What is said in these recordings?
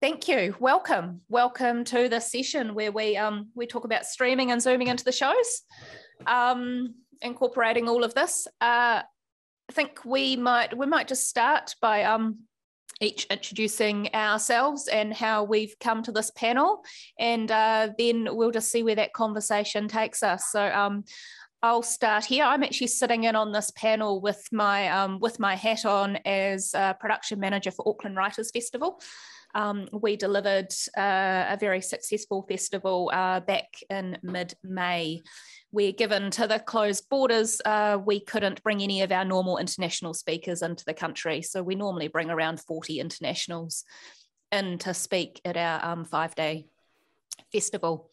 Thank you. Welcome. Welcome to this session where we talk about streaming and zooming into the shows, incorporating all of this. I think we might just start by each introducing ourselves and how we've come to this panel, and then we'll just see where that conversation takes us. So I'll start here. I'm actually sitting in on this panel with my hat on as production manager for Auckland Writers Festival. We delivered a very successful festival back in mid-May. We're given to the closed borders. We couldn't bring any of our normal international speakers into the country, so we normally bring around 40 internationals in to speak at our 5-day festival.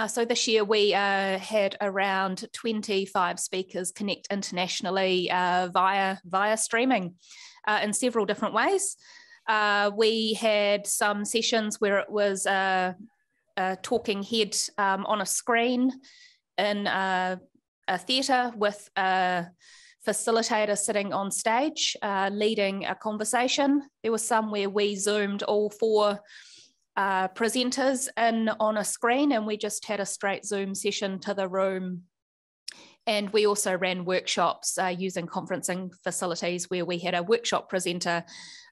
So this year we had around 25 speakers connect internationally via streaming in several different ways. We had some sessions where it was a talking head on a screen in a theatre with a facilitator sitting on stage leading a conversation. There was some where we zoomed all four presenters in on a screen and we just had a straight Zoom session to the room. And we also ran workshops using conferencing facilities where we had a workshop presenter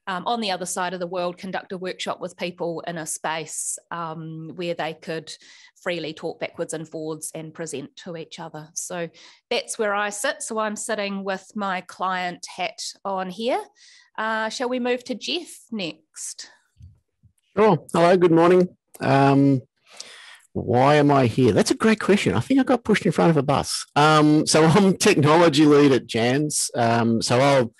on the other side of the world conduct a workshop with people in a space where they could freely talk backwards and forwards and present to each other. So that's where I sit. So I'm sitting with my client hat on here. Shall we move to Jeff next? Sure. Hello, good morning. Why am I here? That's a great question. I think I got pushed in front of a bus. So I'm technology lead at Jan's. So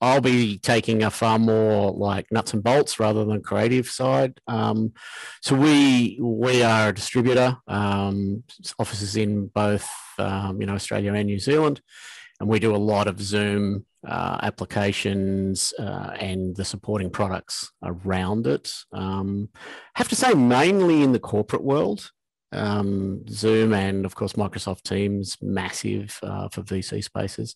I'll be taking a far more like nuts and bolts rather than creative side. So we are a distributor, offices in both Australia and New Zealand, and we do a lot of Zoom applications and the supporting products around it. Have to say mainly in the corporate world. Zoom and of course Microsoft Teams, massive for VC spaces.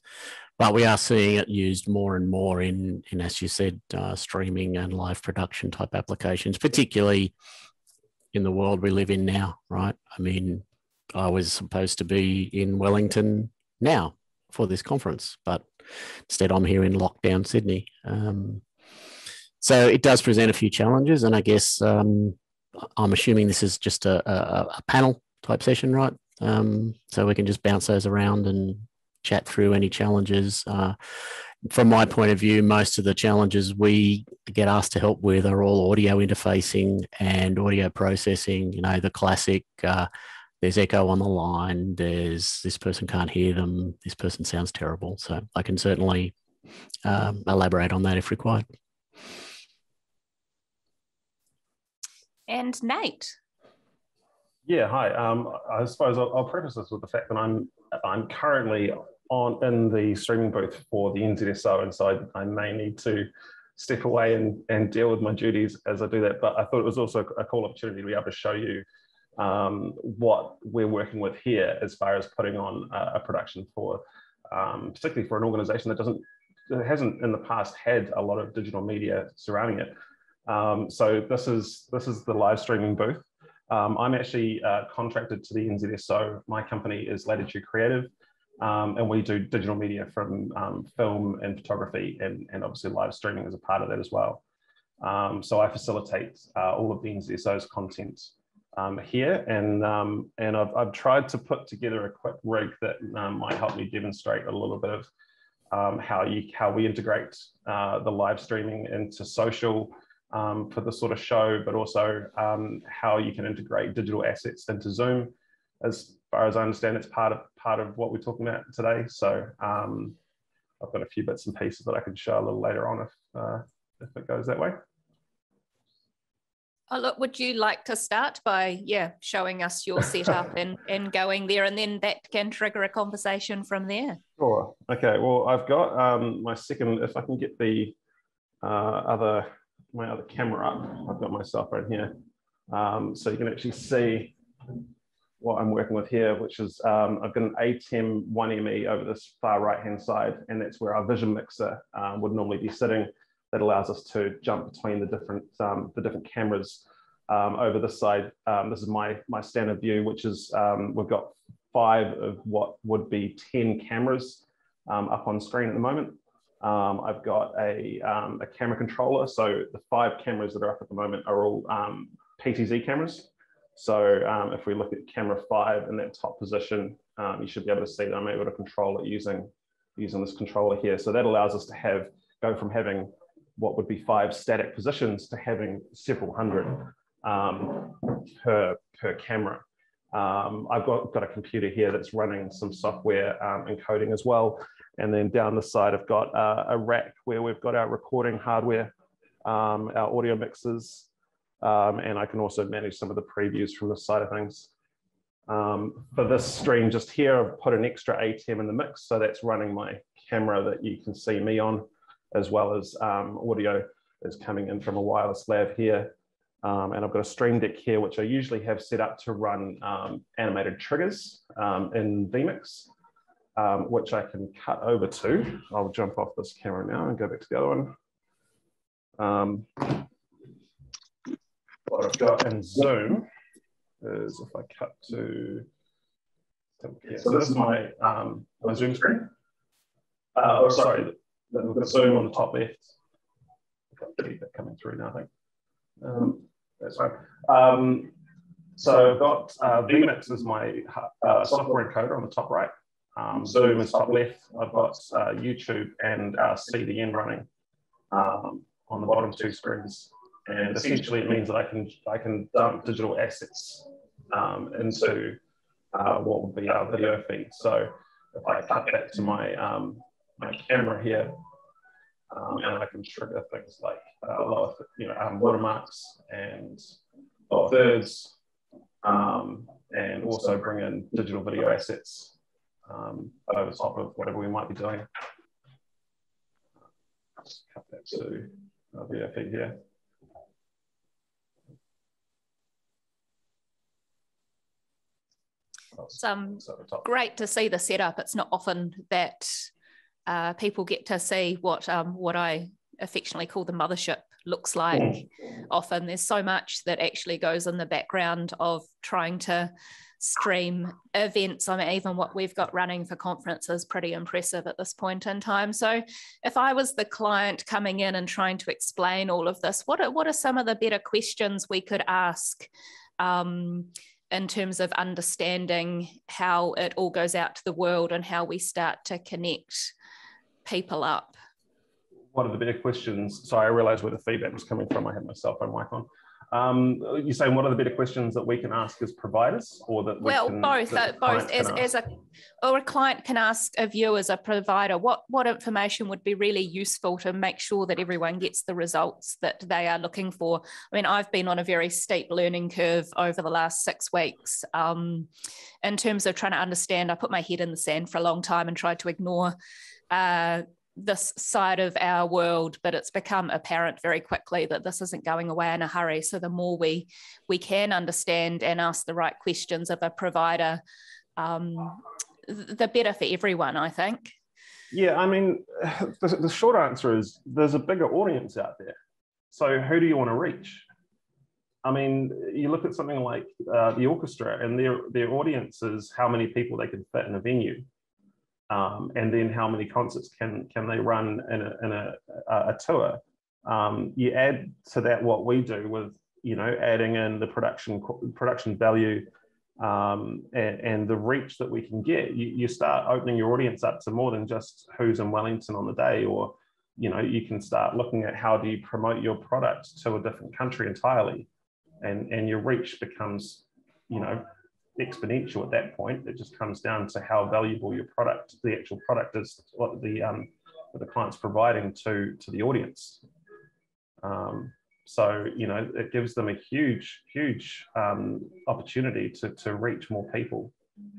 But we are seeing it used more and more in as you said, streaming and live production type applications, particularly in the world we live in now, right? I mean, I was supposed to be in Wellington now for this conference, but instead I'm here in lockdown Sydney. So it does present a few challenges, and I guess I'm assuming this is just a panel type session, right? So we can just bounce those around and chat through any challenges. From my point of view, most of the challenges we get asked to help with are all audio interfacing and audio processing, the classic, there's echo on the line, there's this person can't hear them, this person sounds terrible. So I can certainly elaborate on that if required. And Nate. Yeah, hi. I suppose I'll preface this with the fact that I'm currently in the streaming booth for the NZSO, and so I may need to step away and deal with my duties as I do that. But I thought it was also a cool opportunity to be able to show you what we're working with here as far as putting on a production for, particularly for an organisation that hasn't in the past had a lot of digital media surrounding it. So this is the live streaming booth. I'm actually contracted to the NZSO. My company is Latitude Creative, and we do digital media from film and photography, and obviously live streaming is a part of that as well. So I facilitate all of the NZSO's content here, and I've tried to put together a quick rig that might help me demonstrate a little bit of how we integrate the live streaming into social for this sort of show, but also how you can integrate digital assets into Zoom. As far as I understand, it's part of what we're talking about today. So I've got a few bits and pieces that I can show a little later on if it goes that way. Oh, look, would you like to start by showing us your setup and going there, and then that can trigger a conversation from there? Sure. Okay. Well, I've got my second. If I can get the my other camera up, I've got myself right here, so you can actually see what I'm working with here, which is I've got an ATEM 1ME over this far right hand side, and that's where our vision mixer would normally be sitting. that allows us to jump between the different cameras over this side. This is my standard view, which is we've got 5 of what would be 10 cameras up on screen at the moment. I've got a camera controller. So the 5 cameras that are up at the moment are all PTZ cameras. So if we look at camera 5 in that top position, you should be able to see that I'm able to control it using this controller here. So that allows us to go from having what would be 5 static positions to having several hundred per camera. I've got a computer here that's running some software encoding as well. And then down the side, I've got a rack where we've got our recording hardware, our audio mixers, and I can also manage some of the previews from this side of things. For this stream just here, I've put an extra ATEM in the mix. So that's running my camera that you can see me on, as well as audio is coming in from a wireless lab here. And I've got a stream deck here, which I usually have set up to run animated triggers in Vmix, which I can cut over to. I'll jump off this camera now and go back to the other one. What I've got in Zoom is if I cut to, yeah, so this is my Zoom screen. Sorry, we've got Zoom on the top left. I've got feedback coming through now, I think. That's fine. So I've got Vmix is my software encoder on the top right. Zoom is top left. I've got YouTube and CDN running on the bottom 2 screens. And essentially it means that I can dump digital assets into what would be our video feed. So if I cut back to my camera here, and I can trigger things like lower, watermarks and lower thirds, and also bring in digital video assets over top of whatever we might be doing. Let's cut that to our video feed here. It's great to see the setup. It's not often that people get to see what I affectionately call the mothership looks like. Often there's so much that actually goes in the background of trying to stream events. I mean, even what we've got running for conferences is pretty impressive at this point in time. So if I was the client coming in and trying to explain all of this, what are some of the better questions we could ask in terms of understanding how it all goes out to the world and how we start to connect people up? What are the better questions? Sorry, I realized where the feedback was coming from. I had my cell phone mic on. You're saying what are the better questions that we can ask as providers, or that we can, both. Or a client can ask of you as a provider, what information would be really useful to make sure that everyone gets the results that they are looking for. I mean, I've been on a very steep learning curve over the last 6 weeks in terms of trying to understand. I put my head in the sand for a long time and tried to ignore this side of our world, but it's become apparent very quickly that this isn't going away in a hurry. So the more we can understand and ask the right questions of a provider, the better for everyone, I think. Yeah, I mean, the short answer is there's a bigger audience out there. So who do you want to reach? I mean, you look at something like the orchestra, and their audience is how many people they can fit in a venue. And then how many concerts can they run in a tour? You add to that what we do with, adding in the production value and the reach that we can get. You start opening your audience up to more than just who's in Wellington on the day, or you can start looking at how do you promote your product to a different country entirely, and your reach becomes exponential at that point. It just comes down to how valuable your product, the actual product, is, what the client's providing to the audience. So it gives them a huge opportunity to reach more people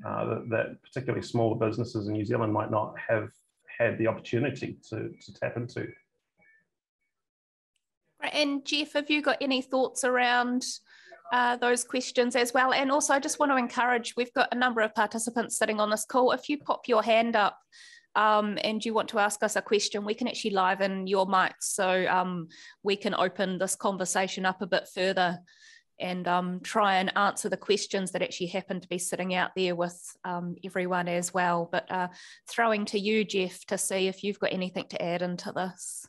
that particularly smaller businesses in New Zealand might not have had the opportunity to tap into. And Jeff, have you got any thoughts around those questions as well? And also I just want to encourage, we've got a number of participants sitting on this call. If you pop your hand up and you want to ask us a question, we can actually liven your mics, so we can open this conversation up a bit further and try and answer the questions that actually happen to be sitting out there with everyone as well. But throwing to you, Jeff, to see if you've got anything to add into this.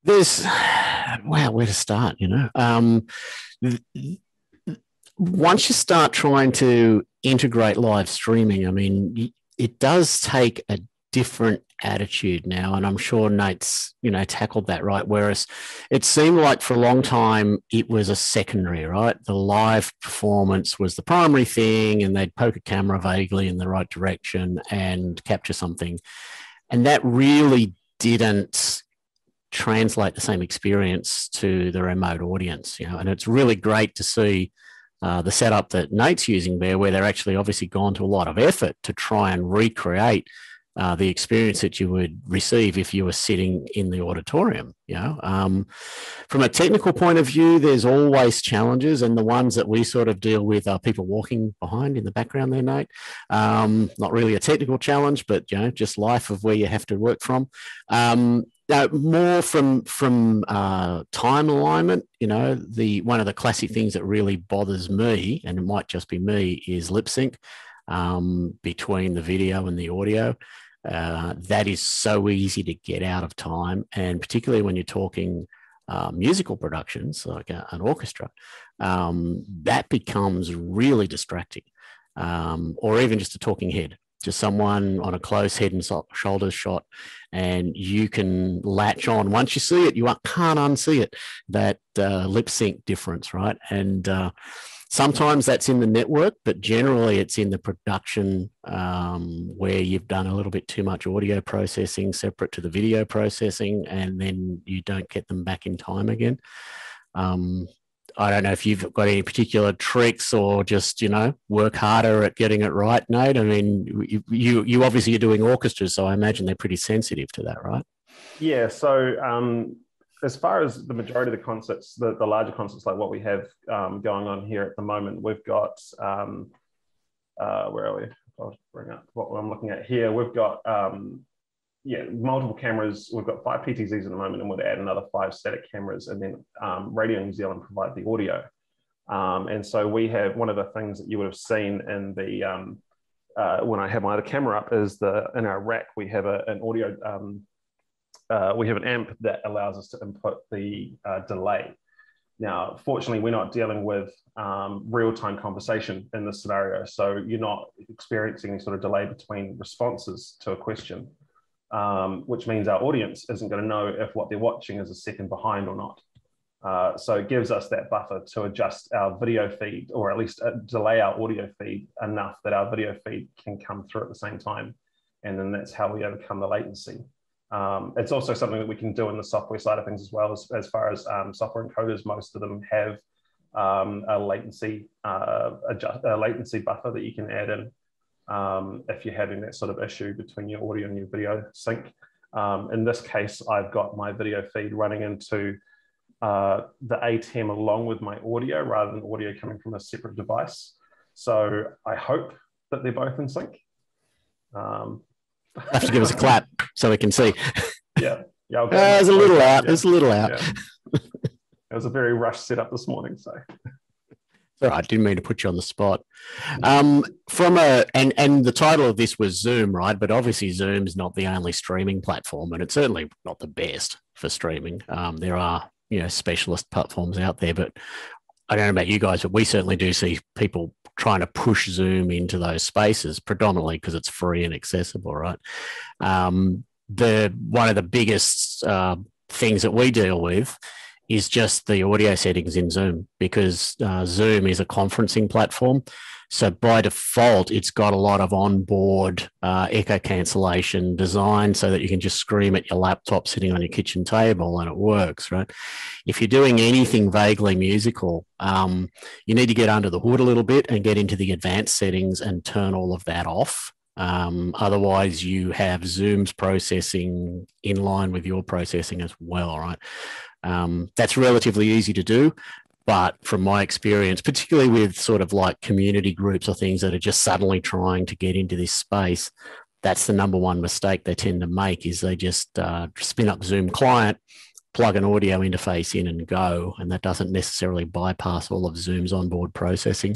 There's, wow, where to start, you know? Once you start trying to integrate live streaming, I mean, it does take a different attitude now, and I'm sure Nate's, you know, tackled that, right? Whereas it seemed like for a long time it was a secondary, right? The live performance was the primary thing, and they'd poke a camera vaguely in the right direction and capture something, and that really didn't translate the same experience to the remote audience, you know. And it's really great to see the setup that Nate's using there, where they're actually obviously gone to a lot of effort to try and recreate the experience that you would receive if you were sitting in the auditorium. You know, from a technical point of view, there's always challenges, and the ones that we sort of deal with are people walking behind in the background there, Nate. Not really a technical challenge, but, you know, just life of where you have to work from. More from time alignment, you know, one of the classic things that really bothers me, and it might just be me, is lip sync between the video and the audio. That is so easy to get out of time, and particularly when you're talking musical productions like an orchestra, that becomes really distracting, or even just a talking head. Just someone on a close head and shoulders shot, and you can latch on. Once you see it, you can't unsee it, that lip sync difference, right? And sometimes that's in the network, but generally it's in the production where you've done a little bit too much audio processing separate to the video processing, and then you don't get them back in time again. I don't know if you've got any particular tricks, or just, you know, work harder at getting it right, Nate. I mean, you obviously are doing orchestras, so I imagine they're pretty sensitive to that, right? Yeah. So as far as the majority of the concerts, the larger concerts like what we have going on here at the moment, we've got, where are we? I'll bring up what I'm looking at here. We've got, multiple cameras. We've got 5 PTZs at the moment, and we'll add another 5 static cameras, and then Radio New Zealand provide the audio. And so we have, one of the things that you would have seen in the, when I have my other camera up, is in our rack, we have an audio, we have an amp that allows us to input the delay. Now, fortunately, we're not dealing with real-time conversation in this scenario, so you're not experiencing any sort of delay between responses to a question. Which means our audience isn't going to know if what they're watching is a second behind or not. So it gives us that buffer to adjust our video feed, or at least delay our audio feed enough that our video feed can come through at the same time. And then that's how we overcome the latency. It's also something that we can do in the software side of things as well, as far as software encoders. Most of them have a latency buffer that you can add in. If you're having that sort of issue between your audio and your video sync. In this case, I've got my video feed running into the ATEM along with my audio, rather than audio coming from a separate device. So I hope that they're both in sync. Have to give us a clap so we can see. Yeah. There's a little out. There's a little out. Yeah. It was a very rushed setup this morning, so. All right, I didn't mean to put you on the spot. And the title of this was Zoom, right? But obviously Zoom's not the only streaming platform, and it's certainly not the best for streaming. There are, you know, specialist platforms out there, but I don't know about you guys, but we certainly do see people trying to push Zoom into those spaces, predominantly because it's free and accessible, right? One of the biggest things that we deal with is just the audio settings in Zoom, because Zoom is a conferencing platform. So by default, it's got a lot of onboard echo cancellation design so that you can just scream at your laptop sitting on your kitchen table and it works, right? If you're doing anything vaguely musical, you need to get under the hood a little bit and get into the advanced settings and turn all of that off. Otherwise, you have Zoom's processing in line with your processing as well, right? That's relatively easy to do, but from my experience, particularly with sort of like community groups or things that are just suddenly trying to get into this space, that's the number one mistake they tend to make, is they just spin up Zoom client, plug an audio interface in and go, and that doesn't necessarily bypass all of Zoom's onboard processing.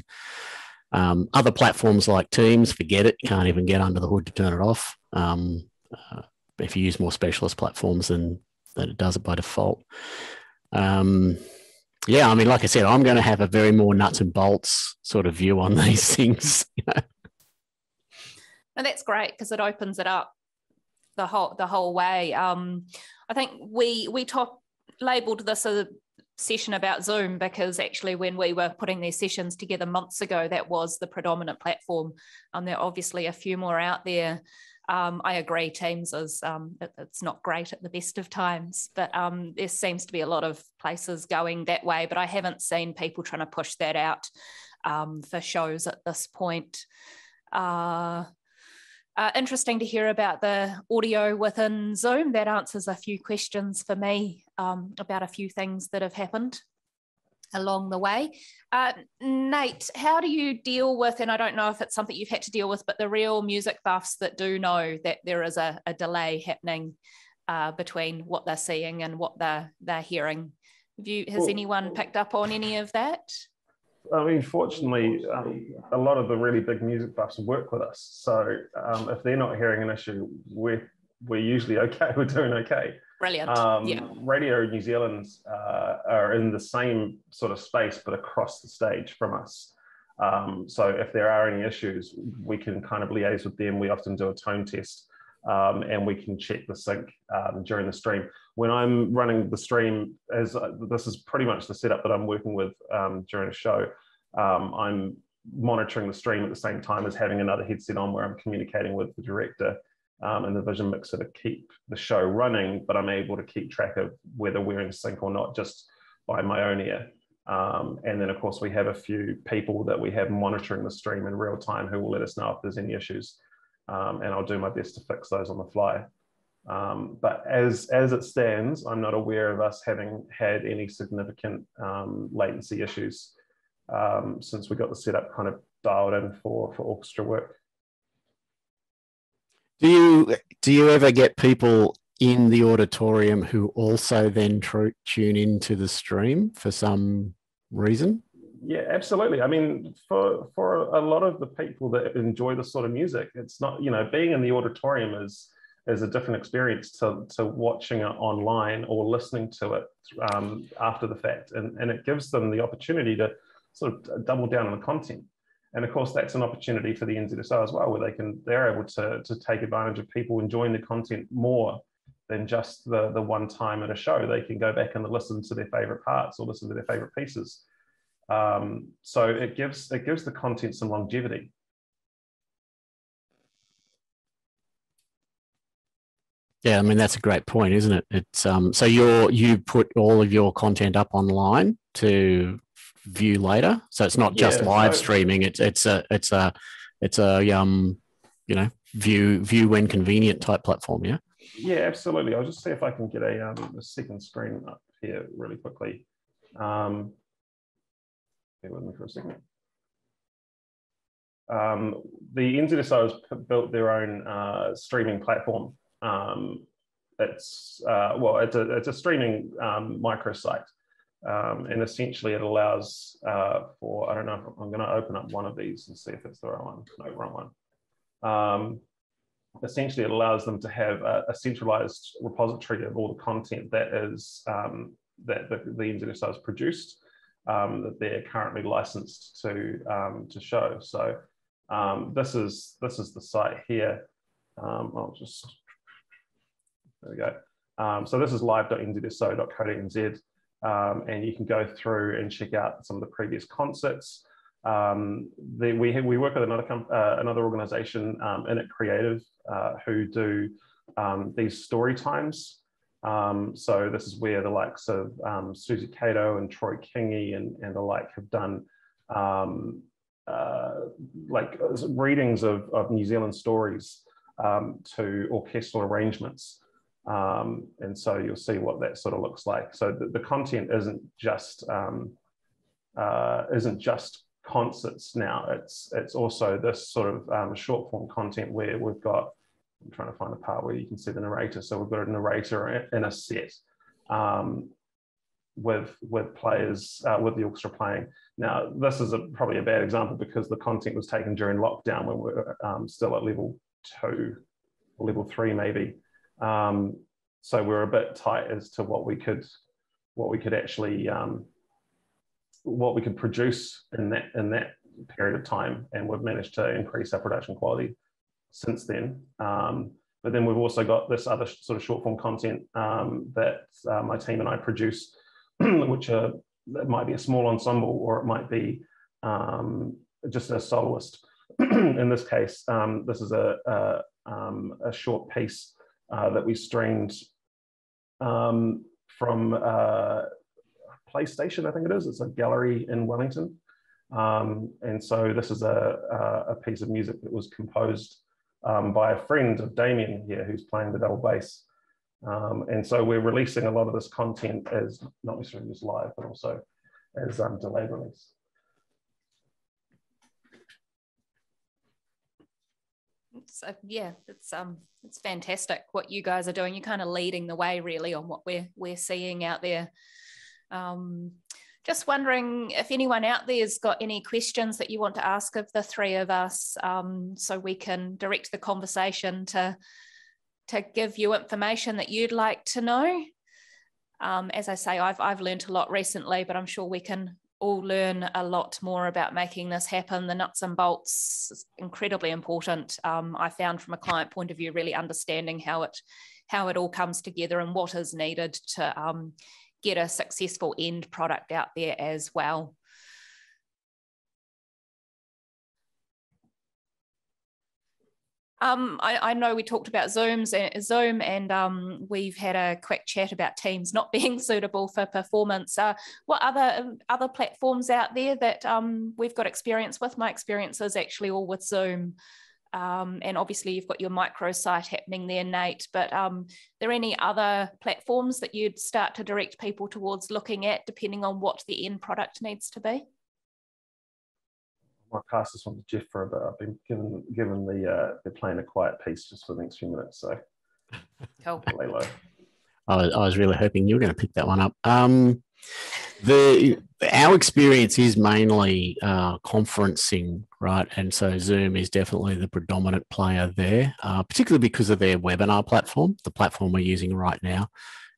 Other platforms like Teams, forget it. You can't even get under the hood to turn it off. If you use more specialist platforms, then it does it by default. Yeah, I mean, like I said, I'm going to have a very more nuts and bolts sort of view on these things. And that's great because it opens it up the whole way. I think we labelled this a session about Zoom because actually when we were putting these sessions together months ago, that was the predominant platform. There are obviously a few more out there. I agree, Teams is it's not great at the best of times, but there seems to be a lot of places going that way, but I haven't seen people trying to push that out for shows at this point. Interesting to hear about the audio within Zoom. That answers a few questions for me about a few things that have happened along the way. Nate, how do you deal with, and I don't know if it's something you've had to deal with, but the real music buffs that do know that there is a delay happening between what they're seeing and what they're hearing? Has anyone picked up on any of that? I mean, fortunately, a lot of the really big music buffs work with us. So if they're not hearing an issue, we're usually okay. We're doing okay. Brilliant. Yeah. Radio New Zealand are in the same sort of space, but across the stage from us. So if there are any issues, we can kind of liaise with them. We often do a tone test and we can check the sync during the stream. When I'm running the stream, this is pretty much the setup that I'm working with during a show, I'm monitoring the stream at the same time as having another headset on where I'm communicating with the director and the vision mixer to keep the show running, but I'm able to keep track of whether we're in sync or not just by my own ear. And then, of course, we have a few people that we have monitoring the stream in real time who will let us know if there's any issues. And I'll do my best to fix those on the fly. But as it stands, I'm not aware of us having had any significant latency issues since we got the setup kind of dialed in for orchestra work. Do you ever get people in the auditorium who also then tune into the stream for some reason? Yeah, absolutely. I mean, for a lot of the people that enjoy this sort of music, it's not, being in the auditorium is a different experience to watching it online or listening to it after the fact. And it gives them the opportunity to sort of double down on the content. And of course, that's an opportunity for the NZSO as well, where they're able to take advantage of people enjoying the content more than just the one time at a show. They can go back and listen to their favorite parts or listen to their favorite pieces. So it gives the content some longevity. Yeah, I mean, that's a great point, isn't it? It's so you put all of your content up online to view later, so it's not just live streaming. It's a view when convenient type platform. Yeah. Yeah, absolutely. I'll just see if I can get a second screen up here really quickly. Bear with me for a second. The NZSO has built their own streaming platform. It's a streaming microsite, and essentially it allows for, I don't know if I'm going to open up one of these and see if it's the right one. No, wrong one. Essentially, it allows them to have a centralized repository of all the content that is that the NZSO has produced, that they're currently licensed to show. So this is the site here. I'll just, there we go. So this is live.nzso.co.nz, and you can go through and check out some of the previous concerts. We work with another organisation, Init Creative, who do these story times. So this is where the likes of Susie Cato and Troy Kingy and the like have done like readings of New Zealand stories to orchestral arrangements. And so you'll see what that sort of looks like. So the content isn't just concerts now. It's also this sort of short form content where we've got I'm trying to find a part where you can see the narrator. So we've got a narrator in a set with players, with the orchestra playing. Now, this is probably a bad example because the content was taken during lockdown when we were still at level 2 or level 3 maybe. So we're a bit tight as to what we could actually what we could produce in that period of time, and we've managed to increase our production quality since then. But then we've also got this other sort of short form content that my team and I produce, which it might be a small ensemble or it might be just a soloist. In this case, this is a short piece that we streamed from PlayStation, I think it is. It's a gallery in Wellington. And so this is a piece of music that was composed by a friend of Damien here, who's playing the double bass. And so we're releasing a lot of this content as not necessarily just live, but also as delayed release. So yeah, it's fantastic what you guys are doing. You're kind of leading the way really on what we're seeing out there. Just wondering if anyone out there's got any questions that you want to ask of the three of us, so we can direct the conversation to give you information that you'd like to know. As I say, I've learned a lot recently, but I'm sure we can all learn a lot more about making this happen. The nuts and bolts is incredibly important. I found from a client point of view, really understanding how it all comes together and what is needed to get a successful end product out there as well. I know we talked about Zoom, and we've had a quick chat about Teams not being suitable for performance. What other platforms out there that we've got experience with? My experience is actually all with Zoom. And obviously you've got your microsite happening there, Nate, but are there any other platforms that you'd start to direct people towards looking at depending on what the end product needs to be? I might pass this one to Jeff for a bit. I've been given they're playing a quiet piece just for the next few minutes, so cool. Lay low. I was really hoping you were going to pick that one up. Our experience is mainly conferencing, right? And so Zoom is definitely the predominant player there, particularly because of their webinar platform. The platform we're using right now,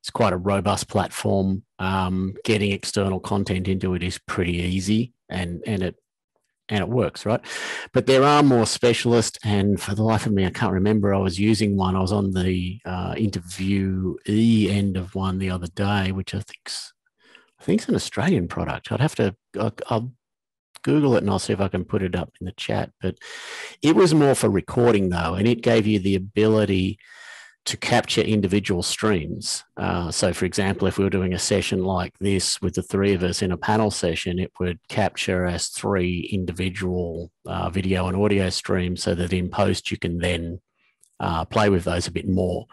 it's quite a robust platform. Getting external content into it is pretty easy, and it works, right? But there are more specialists, and for the life of me, I can't remember. I was using one. I was on the interviewee end of one the other day, which I think it's an Australian product. I'll Google it and I'll see if I can put it up in the chat. But it was more for recording though, and it gave you the ability to capture individual streams. So for example, if we were doing a session like this with the three of us in a panel session, it would capture as 3 individual video and audio streams so that in post you can then play with those a bit more.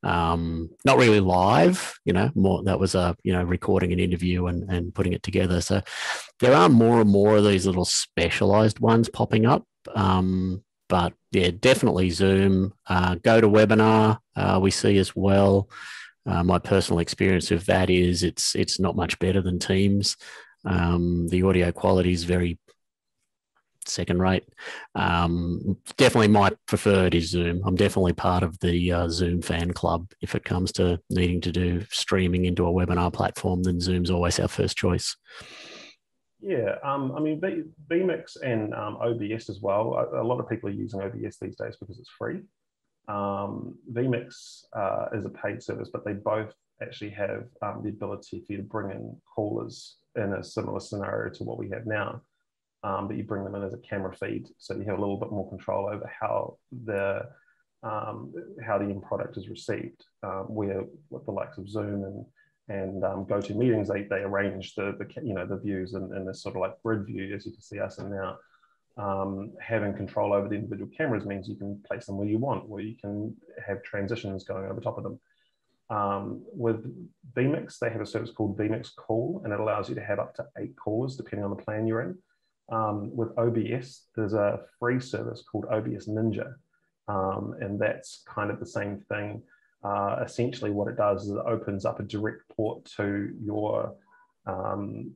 Not really live, more that was recording an interview and putting it together. So there are more and more of these little specialized ones popping up. But yeah, definitely Zoom, GoToWebinar we see as well. My personal experience of that is it's not much better than Teams. The audio quality is very second rate. Definitely my preferred is Zoom. I'm definitely part of the Zoom fan club. If it comes to needing to do streaming into a webinar platform, then Zoom's always our first choice. Yeah, I mean, Vmix and OBS as well. A lot of people are using OBS these days because it's free. Vmix is a paid service, but they both actually have the ability for you to bring in callers in a similar scenario to what we have now. But you bring them in as a camera feed, so you have a little bit more control over how the end product is received. Where with the likes of Zoom and GoToMeetings, they arrange the views in this sort of like grid view, as you can see us in now. Having control over the individual cameras means you can place them where you want, where you can have transitions going over top of them. With Vmix, they have a service called Vmix Call, and it allows you to have up to 8 callers depending on the plan you're in. With OBS, there's a free service called OBS Ninja, and that's kind of the same thing. Essentially what it does is it opens up a direct port to your,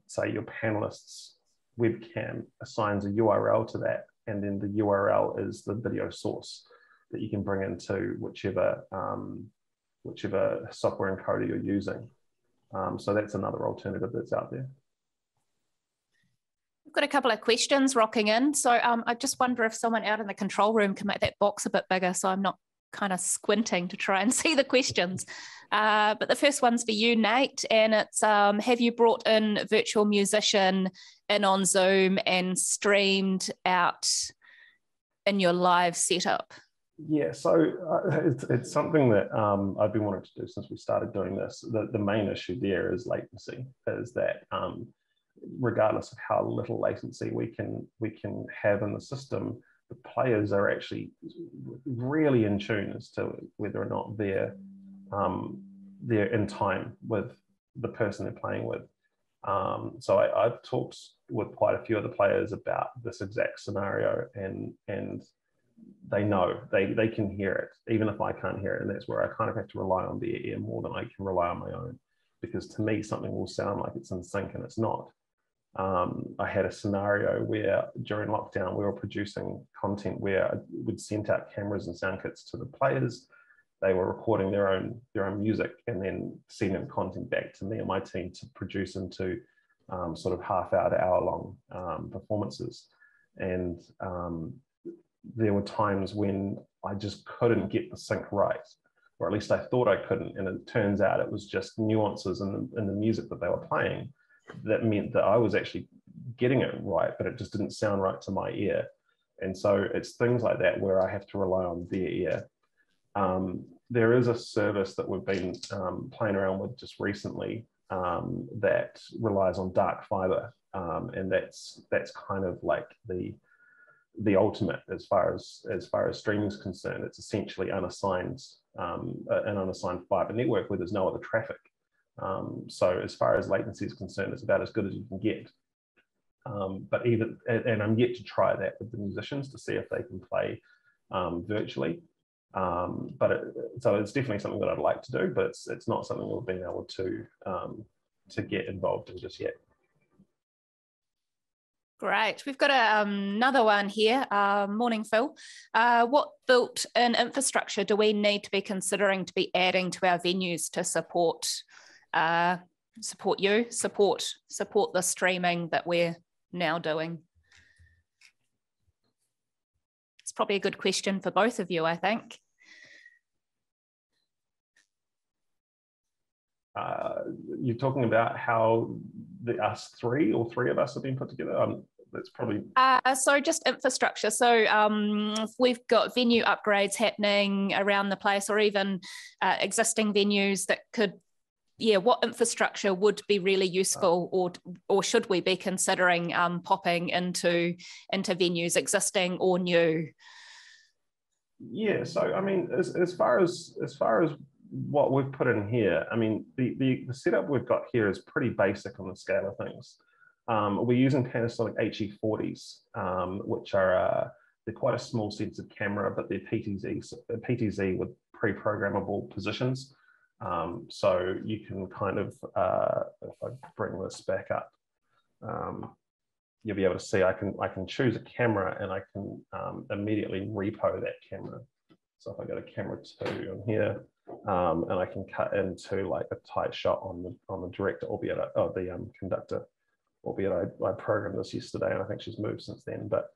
say your panelists webcam, assigns a URL to that, and then the URL is the video source that you can bring into whichever software encoder you're using. So that's another alternative that's out there. We've got a couple of questions rocking in. So I just wonder if someone out in the control room can make that box a bit bigger so I'm not kind of squinting to try and see the questions. But the first one's for you, Nate, and it's, have you brought in virtual musician in on Zoom and streamed out in your live setup? Yeah, so it's something that I've been wanting to do since we started doing this. The main issue there is latency, is that regardless of how little latency we can have in the system, the players are actually really in tune as to whether or not they're in time with the person they're playing with. So I've talked with quite a few of the players about this exact scenario, and they know, they can hear it, even if I can't hear it. And that's where I kind of have to rely on their ear more than I can rely on my own, because to me, something will sound like it's in sync and it's not. I had a scenario where during lockdown, we were producing content where we'd sent out cameras and sound kits to the players. They were recording their own music and then sending content back to me and my team to produce into sort of half-hour to hour-long performances. And there were times when I just couldn't get the sync right, or at least I thought I couldn't. And it turns out it was just nuances in the music that they were playing that meant that I was actually getting it right, but it just didn't sound right to my ear. And so it's things like that where I have to rely on their ear. There is a service that we've been playing around with just recently that relies on dark fiber, and that's kind of like the ultimate as far as streaming is concerned. It's essentially unassigned, an unassigned fiber network where there's no other traffic. So as far as latency is concerned, it's about as good as you can get. But and I'm yet to try that with the musicians to see if they can play virtually. So it's definitely something that I'd like to do, but it's not something we've been able to get involved in just yet. Great. We've got another one here. Morning, Phil. What built-in infrastructure do we need to be considering to be adding to our venues to support the streaming that we're now doing? It's probably a good question for both of you, I think. You're talking about how three of us have been put together. That's probably so just infrastructure. So if we've got venue upgrades happening around the place, or even existing venues that could, what infrastructure would be really useful, or should we be considering popping into venues, existing or new? Yeah. So I mean, as far as what we've put in here, I mean, the setup we've got here is pretty basic on the scale of things. We're using Panasonic HE40s, which are they're quite a small sensor camera, but they're PTZ with pre-programmable positions. So you can kind of, if I bring this back up, you'll be able to see I can choose a camera and I can immediately repo that camera. So if I go to camera 2 on here, and I can cut into like a tight shot on the director, albeit the conductor, albeit I programmed this yesterday and I think she's moved since then. But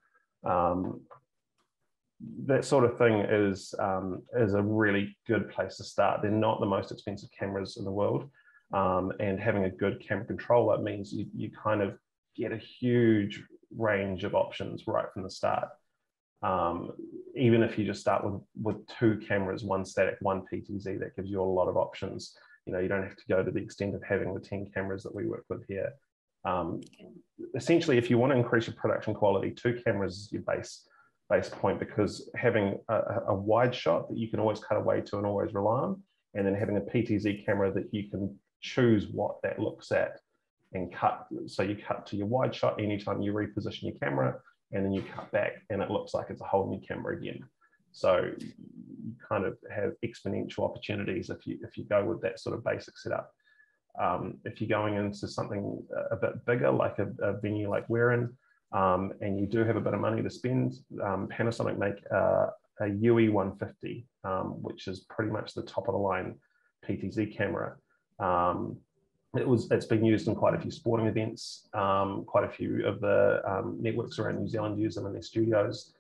that sort of thing is a really good place to start. They're not the most expensive cameras in the world, and having a good camera controller means you kind of get a huge range of options right from the start. Even if you just start with 2 cameras, one static, one PTZ, that gives you a lot of options. You know, you don't have to go to the extent of having the 10 cameras that we work with here. Essentially, if you want to increase your production quality, 2 cameras is your base point, because having a wide shot that you can always cut away to and always rely on, and then having a PTZ camera that you can choose what that looks at and cut. So you cut to your wide shot anytime you reposition your camera, and then you cut back and it looks like it's a whole new camera again. So you kind of have exponential opportunities if you go with that sort of basic setup. If you're going into something a bit bigger, like a venue like we're in, and you do have a bit of money to spend, Panasonic make a UE 150, which is pretty much the top of the line PTZ camera. It's been used in quite a few sporting events. Quite a few of the networks around New Zealand use them in their studios.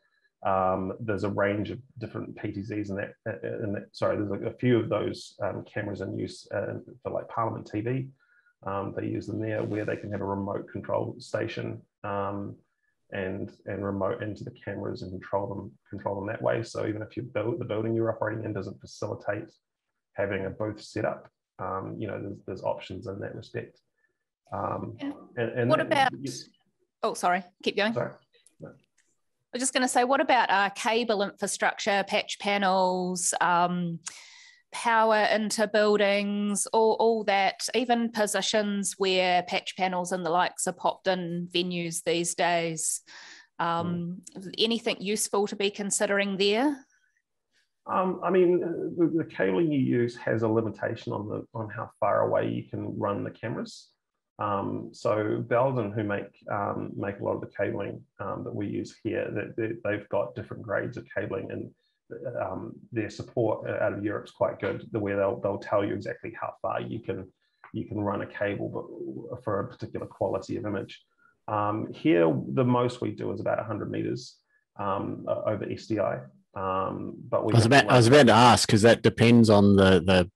There's a range of different PTZs in that. Sorry, there's like a few of those cameras in use for like Parliament TV. They use them there where they can have a remote control station and remote into the cameras and control them that way. So even if the building you're operating in doesn't facilitate having a booth set up, there's options in that respect. And what about? Oh, sorry. Keep going. Sorry. No. I was just going to say, what about cable infrastructure, patch panels, power into buildings, all that, even positions where patch panels and the likes are popped in venues these days? Anything useful to be considering there? I mean, the cabling you use has a limitation on how far away you can run the cameras. So Belden, who make a lot of the cabling that we use here, they've got different grades of cabling, and their support out of Europe is quite good. The way they'll tell you exactly how far you can run a cable, but for a particular quality of image. Here, the most we do is about 100 meters over SDI. But I was about to ask, because that depends on the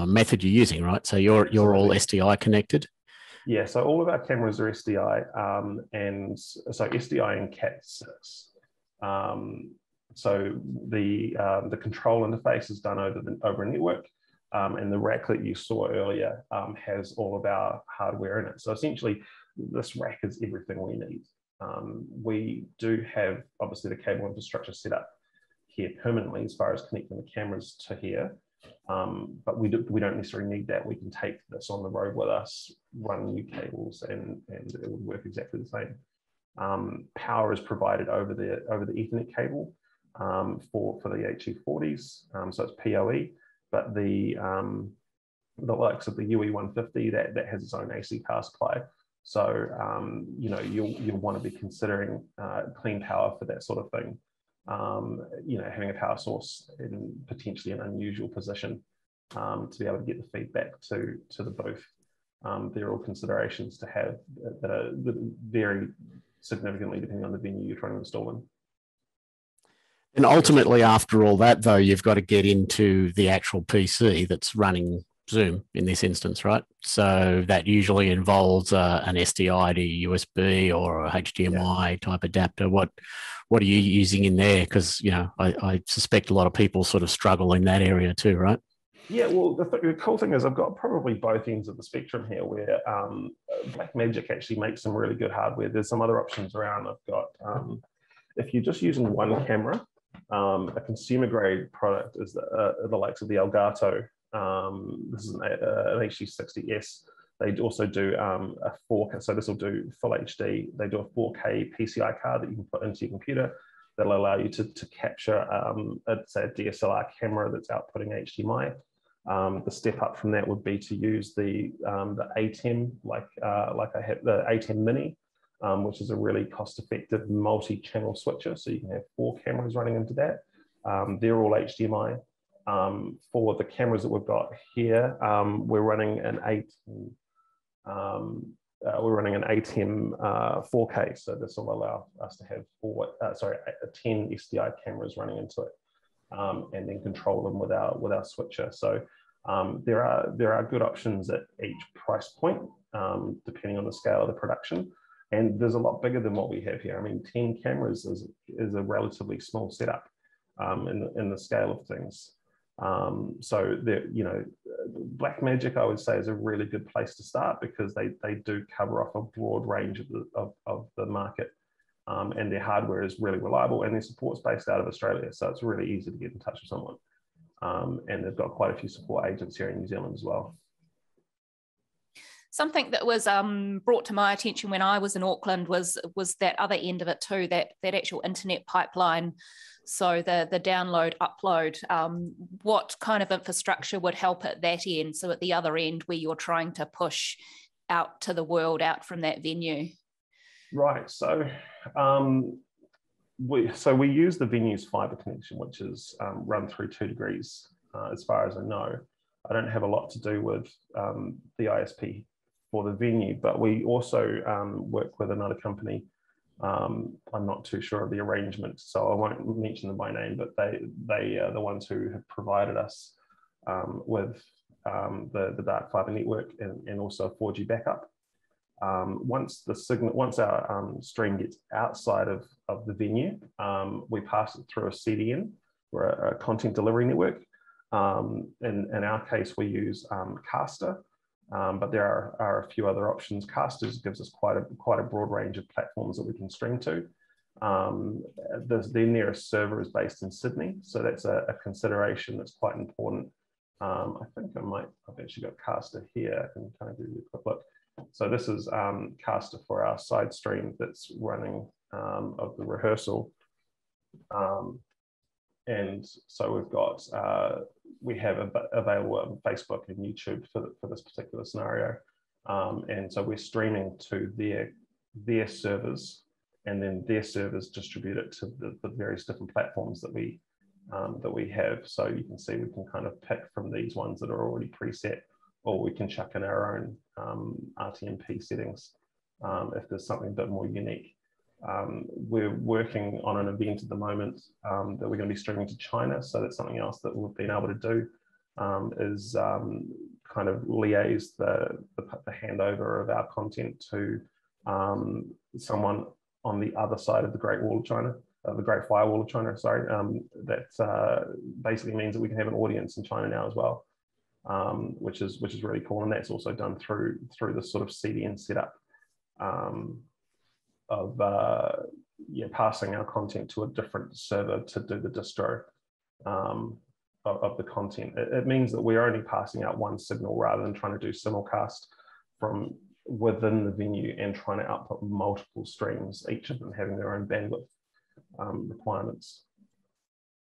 method you're using, right? So you're all SDI connected. Yeah, so all of our cameras are SDI, and so SDI and Cat6. So the control interface is done over a network, and the rack that you saw earlier has all of our hardware in it. So essentially, this rack is everything we need. We do have obviously the cable infrastructure set up here permanently as far as connecting the cameras to here. But we don't necessarily need that. We can take this on the road with us, run new cables, and it would work exactly the same. Power is provided over the Ethernet cable for the HE40s, so it's PoE. But the likes of the UE 150 that has its own AC power supply. So you'll want to be considering clean power for that sort of thing. Having a power source in potentially an unusual position to be able to get the feedback to the booth. They're all considerations to have that vary significantly depending on the venue you're trying to install in. And ultimately, after all that, though, you've got to get into the actual PC that's running Zoom in this instance, right? So that usually involves an SDI to USB or a HDMI type adapter. What are you using in there? Because I suspect a lot of people sort of struggle in that area too, right? Yeah, well, the cool thing is I've got probably both ends of the spectrum here, where Blackmagic actually makes some really good hardware. There's some other options around. I've got if you're just using one camera, a consumer grade product is the likes of the Elgato. This is an HD60S. They also do a 4K, so this will do full HD. They do a 4K PCI card that you can put into your computer that'll allow you to capture, say, a DSLR camera that's outputting HDMI. The step up from that would be to use the ATEM, like I have the ATEM Mini, which is a really cost-effective multi-channel switcher. So you can have 4 cameras running into that. They're all HDMI. For the cameras that we've got here, we're running an ATEM 4K. So this will allow us to have 10 SDI cameras running into it, and then control them with our switcher. So there are good options at each price point, depending on the scale of the production. And there's a lot bigger than what we have here. I mean, 10 cameras is a relatively small setup in the scale of things. So Blackmagic, I would say, is a really good place to start because they do cover off a broad range of the market, and their hardware is really reliable, and their support's based out of Australia, so it's really easy to get in touch with someone. And they've got quite a few support agents here in New Zealand as well. Something that was brought to my attention when I was in Auckland was that other end of it too, that actual internet pipeline So the download, upload, what kind of infrastructure would help at that end? So at the other end where you're trying to push out to the world, out from that venue? Right, so we use the venue's fibre connection, which is run through 2 degrees, as far as I know. I don't have a lot to do with the ISP for the venue, but we also work with another company. I'm not too sure of the arrangement, so I won't mention them by name, but they are the ones who have provided us with the dark fibre network and also 4G backup. Once our stream gets outside of the venue, we pass it through a CDN, or a content delivery network. In our case, we use Caster, but there are a few other options. Caster gives us quite a broad range of platforms that we can stream to. The nearest server is based in Sydney, so that's a consideration that's quite important. I think I've actually got Caster here. I can kind of give you a quick look. So this is Caster for our side stream that's running of the rehearsal. And so we've got, we have available on Facebook and YouTube for this particular scenario. And so we're streaming to their servers, and then their servers distribute it to the various different platforms that we have. So you can see we can kind of pick from these ones that are already preset, or we can chuck in our own RTMP settings if there's something a bit more unique. We're working on an event at the moment that we're going to be streaming to China, so that's something else that we've been able to do, is kind of liaise the handover of our content to someone on the other side of the Great Wall of China, the Great Firewall of China, sorry. That basically means that we can have an audience in China now as well, which is really cool, and that's also done through this sort of CDN setup of passing our content to a different server to do the distro of the content. It means that we're only passing out one signal rather than trying to do simulcast from within the venue and trying to output multiple streams, each of them having their own bandwidth requirements.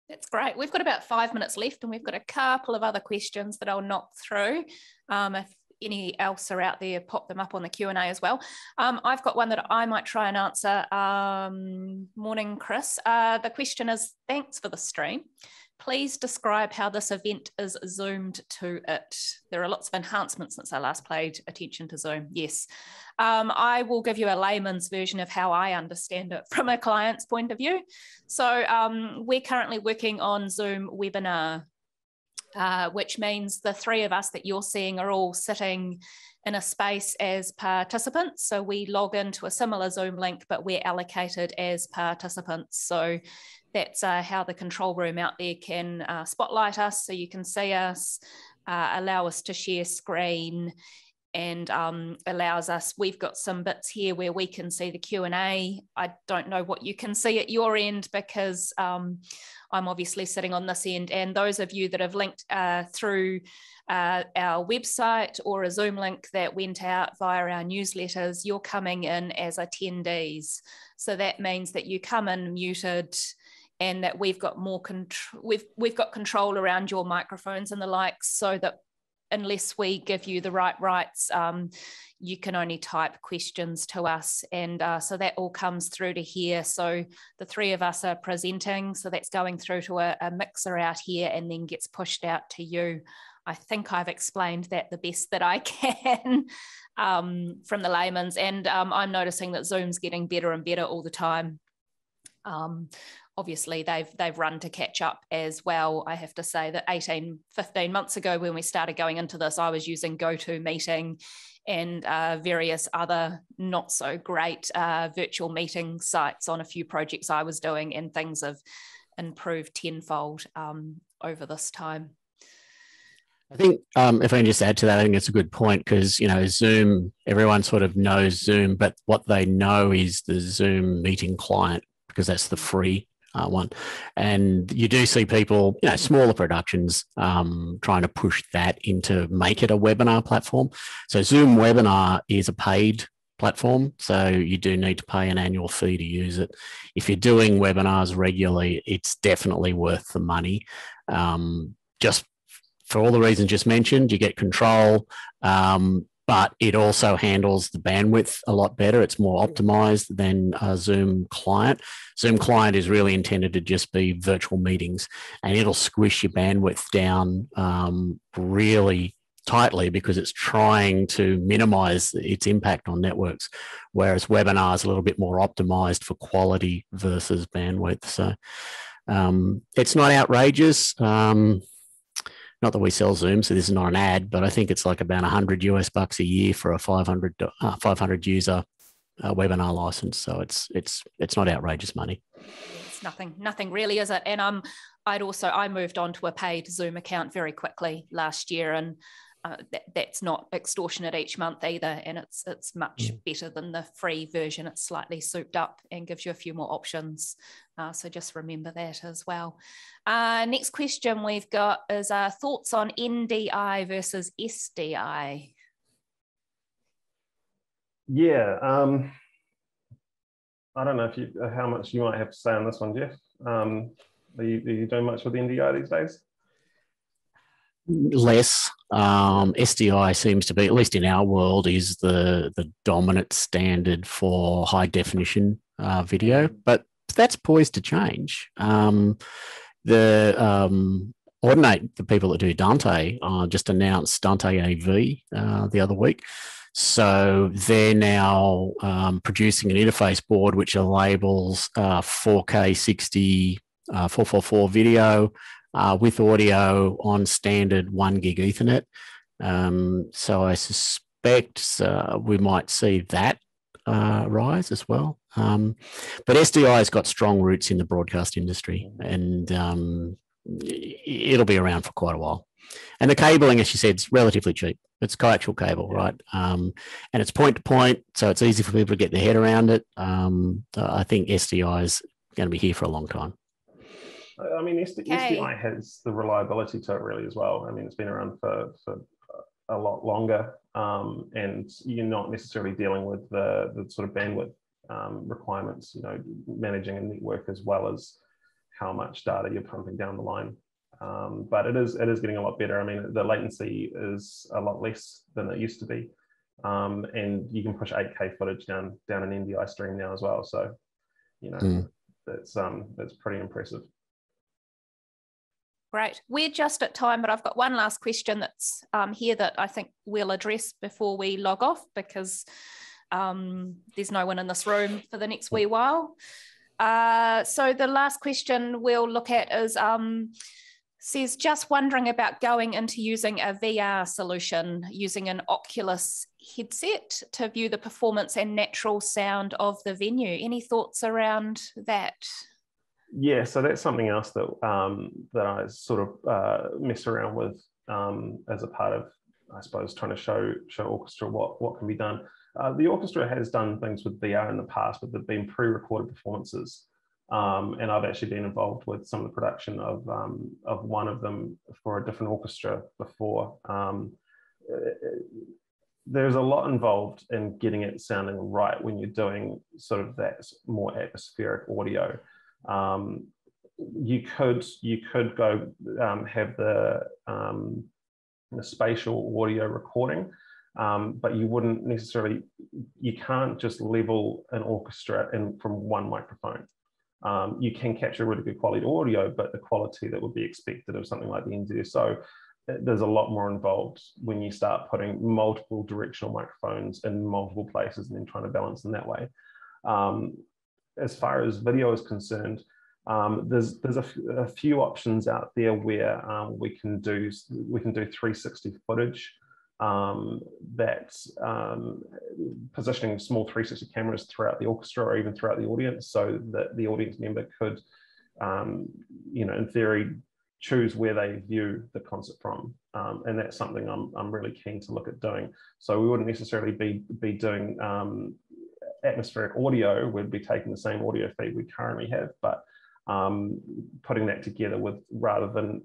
That's great. We've got about 5 minutes left, and we've got a couple of other questions that I'll knock through. If any else are out there, pop them up on the Q&A as well. I've got one that I might try and answer. Morning, Chris. The question is, thanks for the stream. Please describe how this event is zoomed to it. There are lots of enhancements since I last paid attention to Zoom. Yes. I will give you a layman's version of how I understand it from a client's point of view. So we're currently working on Zoom webinar, which means the 3 of us that you're seeing are all sitting in a space as participants. So we log into a similar Zoom link, but we're allocated as participants. So that's how the control room out there can spotlight us, so you can see us, allow us to share screen, and allows us, we've got some bits here where we can see the Q&A. I don't know what you can see at your end, because I'm obviously sitting on this end, and those of you that have linked through our website or a Zoom link that went out via our newsletters, you're coming in as attendees. So that means that you come in muted, and that we've got more control. We've got control around your microphones and the likes, so that unless we give you the right rights, you can only type questions to us. And so that all comes through to here. So the 3 of us are presenting, so that's going through to a mixer out here and then gets pushed out to you. I think I've explained that the best that I can from the layman's. And I'm noticing that Zoom's getting better and better all the time. Obviously, they've run to catch up as well. I have to say that 15 months ago, when we started going into this, I was using GoToMeeting and various other not so great virtual meeting sites on a few projects I was doing, and things have improved tenfold over this time. I think if I can just add to that, I think it's a good point, because, Zoom, everyone sort of knows Zoom, but what they know is the Zoom meeting client, because that's the free one. And you do see people, smaller productions trying to push that into make it a webinar platform. So Zoom Webinar is a paid platform. So you do need to pay an annual fee to use it. If you're doing webinars regularly, it's definitely worth the money. Just for all the reasons just mentioned, you get control, but it also handles the bandwidth a lot better. It's more optimized than a Zoom client. Zoom client is really intended to just be virtual meetings, and it'll squish your bandwidth down really tightly because it's trying to minimize its impact on networks, whereas webinar is a little bit more optimized for quality versus bandwidth. So it's not outrageous. Not that we sell Zoom, so this is not an ad, but I think it's like about $100 a year for a 500 user webinar license. So it's not outrageous money. It's nothing really, is it? And I moved on to a paid Zoom account very quickly last year, and that's not extortionate each month either, and it's much better than the free version. It's slightly souped up and gives you a few more options. So just remember that as well. Next question we've got is thoughts on NDI versus SDI. Yeah, I don't know how much you might have to say on this one, Jeff. Are you doing much with NDI these days? Less. SDI seems to be, at least in our world, is the dominant standard for high definition video, but that's poised to change. Audinate, the people that do Dante, just announced Dante AV the other week. So they're now producing an interface board which enables 4K 60 444 video with audio on standard 1 gig Ethernet. So I suspect we might see that rise as well. But SDI has got strong roots in the broadcast industry, and it'll be around for quite a while. And the cabling, as you said, is relatively cheap. It's coaxial cable, right? And it's point to point, so it's easy for people to get their head around it. I think SDI is going to be here for a long time. I mean, SDI has the reliability to it really as well. I mean, it's been around for a lot longer, and you're not necessarily dealing with the sort of bandwidth requirements, you know, managing a network as well as how much data you're pumping down the line. But it is getting a lot better. I mean, the latency is a lot less than it used to be, and you can push 8K footage down an NDI stream now as well. So, you know, that's pretty impressive. Great. We're just at time, but I've got one last question that's here that I think we'll address before we log off, because there's no one in this room for the next wee while. So the last question we'll look at is, says, just wondering about going into using a VR solution, using an Oculus headset to view the performance and natural sound of the venue. Any thoughts around that? Yeah, so that's something else that that I sort of mess around with as a part of, I suppose, trying to show orchestra what can be done. The orchestra has done things with VR in the past, but they've been pre-recorded performances, and I've actually been involved with some of the production of one of them for a different orchestra before. There's a lot involved in getting it sounding right when you're doing sort of that more atmospheric audio. You could go have the spatial audio recording, but you wouldn't necessarily, you can't just level an orchestra from one microphone. You can capture really good quality audio, but the quality that would be expected of something like the NZSO, there's a lot more involved when you start putting multiple directional microphones in multiple places and then trying to balance them that way. As far as video is concerned, there's a few options out there where we can do 360 footage. That's positioning small 360 cameras throughout the orchestra or even throughout the audience, so that the audience member could, you know, in theory, choose where they view the concert from, and that's something I'm really keen to look at doing. So we wouldn't necessarily be doing atmospheric audio. We'd be taking the same audio feed we currently have, but putting that together with, rather than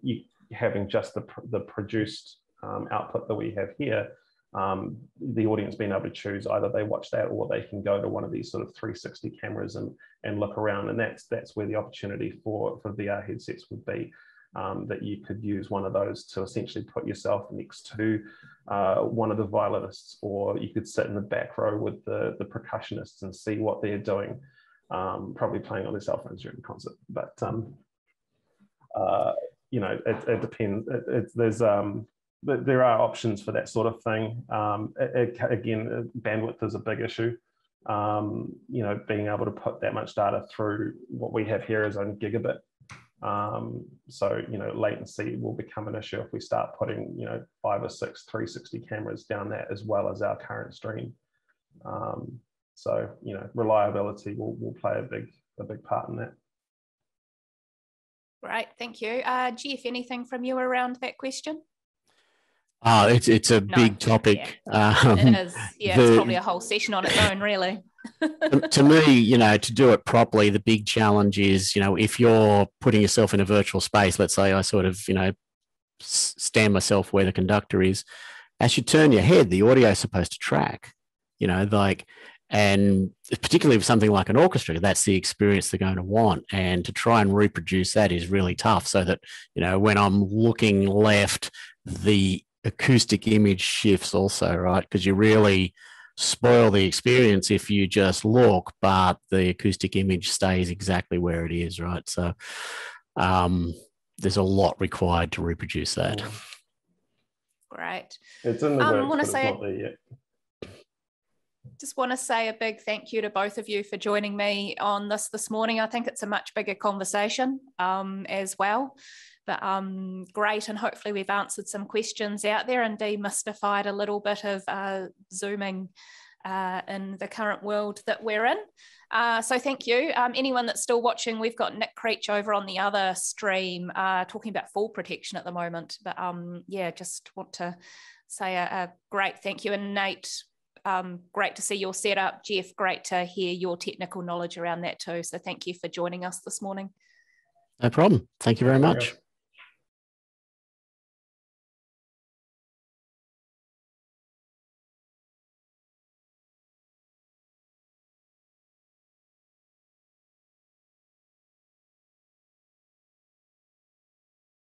having just the produced output that we have here, the audience being able to choose either they watch that or they can go to one of these sort of 360 cameras and look around. And that's where the opportunity for VR headsets would be, that you could use one of those to essentially put yourself next to one of the violinists, or you could sit in the back row with the percussionists and see what they're doing, probably playing on their cell phones during the concert. But you know, it depends. There are options for that sort of thing. Again, bandwidth is a big issue. You know, being able to put that much data through what we have here is on gigabit. So, you know, latency will become an issue if we start putting, you know, 5 or 6 360 cameras down that, as well as our current stream. So, you know, reliability will play a big part in that. Great, thank you. Jeff, anything from you around that question? It's a big topic. Yeah. It is. Yeah, it's probably a whole session on its own, really. To me, you know, to do it properly, the big challenge is, you know, if you're putting yourself in a virtual space, let's say I sort of, you know, stand myself where the conductor is, as you turn your head, the audio is supposed to track, you know, like, and particularly with something like an orchestra, that's the experience they're going to want. And to try and reproduce that is really tough, so that, you know, when I'm looking left, the acoustic image shifts also, right? Because you really spoil the experience if you just look, but the acoustic image stays exactly where it is, right? So there's a lot required to reproduce that. Great. It's in the works, but it's not there yet. Just want to say a big thank you to both of you for joining me on this morning. I think it's a much bigger conversation as well. But great, and hopefully we've answered some questions out there and demystified a little bit of Zooming in the current world that we're in. So thank you. Anyone that's still watching, we've got Nick Creech over on the other stream talking about fall protection at the moment. But yeah, just want to say a great thank you. And Nate, great to see your setup. Jeff, great to hear your technical knowledge around that too. So thank you for joining us this morning. No problem. Thank you very much.